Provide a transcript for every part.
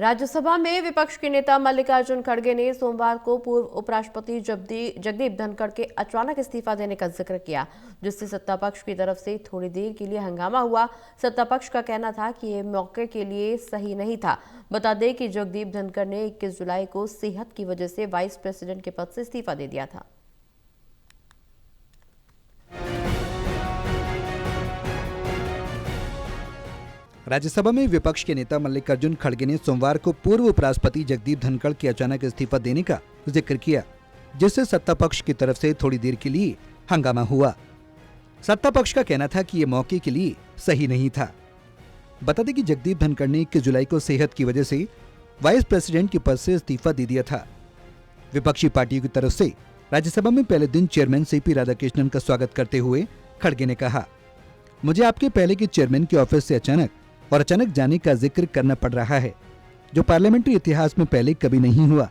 राज्यसभा में विपक्ष के नेता मल्लिकार्जुन खड़गे ने सोमवार को पूर्व उपराष्ट्रपति जगदीप धनखड़ के अचानक इस्तीफा देने का जिक्र किया, जिससे सत्ता पक्ष की तरफ से थोड़ी देर के लिए हंगामा हुआ। सत्ता पक्ष का कहना था कि यह मौके के लिए सही नहीं था। बता दें कि जगदीप धनखड़ ने 21 जुलाई को सेहत की वजह से वाइस प्रेसिडेंट के पद से इस्तीफा दे दिया था। राज्यसभा में विपक्ष के नेता मल्लिकार्जुन खड़गे ने सोमवार को पूर्व उपराष्ट्रपति जगदीप धनखड़ के अचानक इस्तीफा देने का जिक्र किया, जिससे सत्ता पक्ष की तरफ से थोड़ी देर के लिए हंगामा हुआ। सत्ता पक्ष का कहना था कि ये मौके के लिए सही नहीं था। बता दें कि जगदीप धनखड़ ने 21 जुलाई को सेहत की वजह से वाइस प्रेसिडेंट के पद से इस्तीफा दे दिया था। विपक्षी पार्टियों की तरफ से राज्यसभा में पहले दिन चेयरमैन सीपी राधाकृष्णन का स्वागत करते हुए खड़गे ने कहा, मुझे आपके पहले के चेयरमैन के ऑफिस से अचानक जाने का जिक्र करना पड़ रहा है, जो पार्लियामेंट्री इतिहास में पहले कभी नहीं हुआ।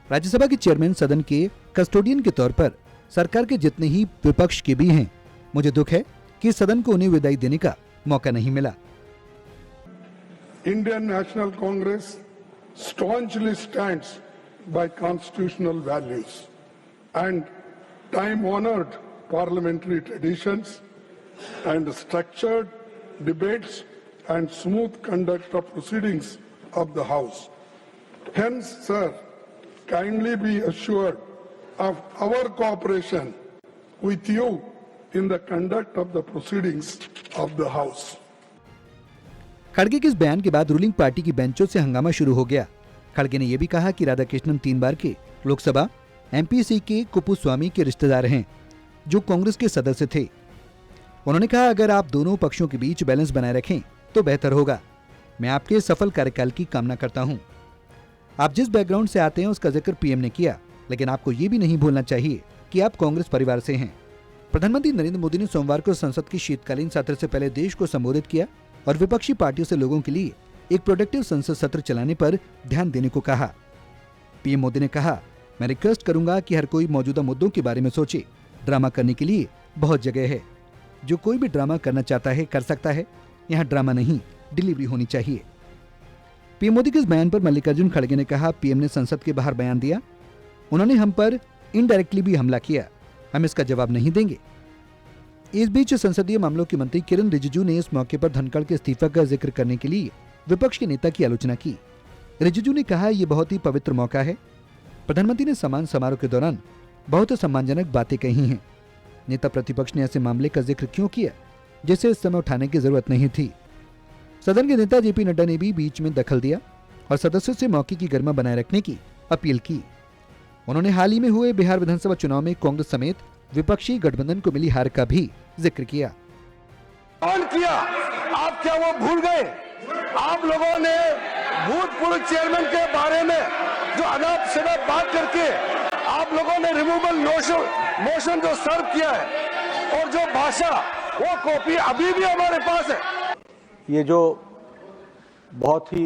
राज्यसभा के चेयरमैन सदन के कस्टोडियन के तौर पर सरकार के जितने ही विपक्ष के भी हैं, मुझे दुख है कि सदन को उन्हें विदाई देने का मौका नहीं मिला। Indian national Congress staunchly stands by constitutional values and time-honored parliamentary traditions and structured debates and smooth conduct of proceedings of the House. Hence, sir, kindly be assured of our cooperation with you in the conduct of the proceedings of the House. खड़गे के इस बयान के बाद ruling party की बेंचों से हंगामा शुरू हो गया। खड़गे ने यह भी कहा कि राधाकृष्णन 3 बार के लोकसभा एमपीसी के कुपुस्वामी के रिश्तेदार हैं, जो कांग्रेस के सदस्य थे। उन्होंने कहा, अगर आप दोनों पक्षों के बीच बैलेंस बनाए रखें तो बेहतर होगा। मैं आपके सफल कार्यकाल की कामना करता हूं। आप जिस बैकग्राउंड से आते हैं उसका जिक्र पीएम ने किया, लेकिन आपको ये भी नहीं भूलना चाहिए कि आप कांग्रेस परिवार से हैं। प्रधानमंत्री नरेंद्र मोदी ने सोमवार को संसद की शीतकालीन सत्र से पहले देश को संबोधित किया और विपक्षी पार्टियों से लोगों के लिए एक प्रोडक्टिव संसद सत्र चलाने पर ध्यान देने को कहा। पीएम मोदी ने कहा, मैं रिक्वेस्ट करूंगा कि हर कोई मौजूदा मुद्दों के बारे में सोचे। ड्रामा करने के लिए बहुत जगह है। जो कोई भी ड्रामा करना चाहता है कर सकता है। यहाँ ड्रामा नहीं, डिलीवरी होनी चाहिए। पीएम मोदी के इस बयान पर मल्लिकार्जुन खड़गे ने कहा, पीएम ने संसद के बाहर बयान दिया। उन्होंने हम पर इनडायरेक्टली भी हमला किया। हम इसका जवाब नहीं देंगे। इस बीच संसदीय मामलों के मंत्री किरण रिजिजू ने इस मौके पर धनखड़ के इस्तीफा का जिक्र करने के लिए विपक्ष के नेता की आलोचना की। रिजिजू ने कहा, यह बहुत ही पवित्र मौका है। प्रधानमंत्री ने सम्मान समारोह के दौरान बहुत सम्मानजनक बातें कही हैं। नेता प्रतिपक्ष ने ऐसे मामले का जिक्र क्यों किया जिसे इस समय उठाने की जरूरत नहीं थी। सदन के नेता जेपी नड्डा ने भी बीच में दखल दिया और सदस्यों से मौके की गरिमा बनाए रखने की अपील की। उन्होंने हाल ही में हुए बिहार विधानसभा चुनाव में कांग्रेस समेत विपक्षी गठबंधन को मिली हार का भी जिक्र किया। किया आप क्या वो भूल गए? आप लोगों ने भूतपूर्व चेयरमैन के बारे में जो अनाप शनाप बात करके आप लोगों ने रिमूवल मोशन जो सर्व किया है और जो भाषा वो कॉपी अभी भी हमारे पास है। ये जो बहुत ही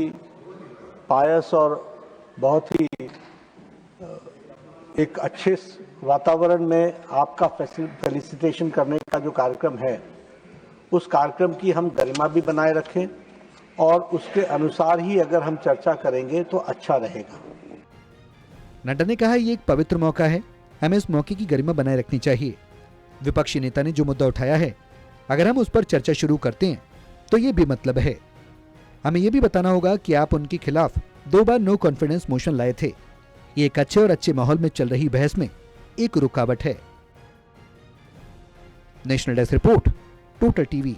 पायस और बहुत ही एक अच्छे वातावरण में आपका फेलिसिटेशन करने का जो कार्यक्रम है, उस कार्यक्रम की हम गरिमा भी बनाए रखें और उसके अनुसार ही अगर हम चर्चा करेंगे तो अच्छा रहेगा। नड्डा ने कहा, ये एक पवित्र मौका है, हमें इस मौके की गरिमा बनाए रखनी चाहिए। विपक्षी नेता ने जो मुद्दा उठाया है, अगर हम उस पर चर्चा शुरू करते हैं तो ये भी मतलब है। हमें यह भी बताना होगा कि आप उनके खिलाफ 2 बार नो कॉन्फिडेंस मोशन लाए थे। ये एक अच्छे और अच्छे माहौल में चल रही बहस में एक रुकावट है। National desk report, total TV.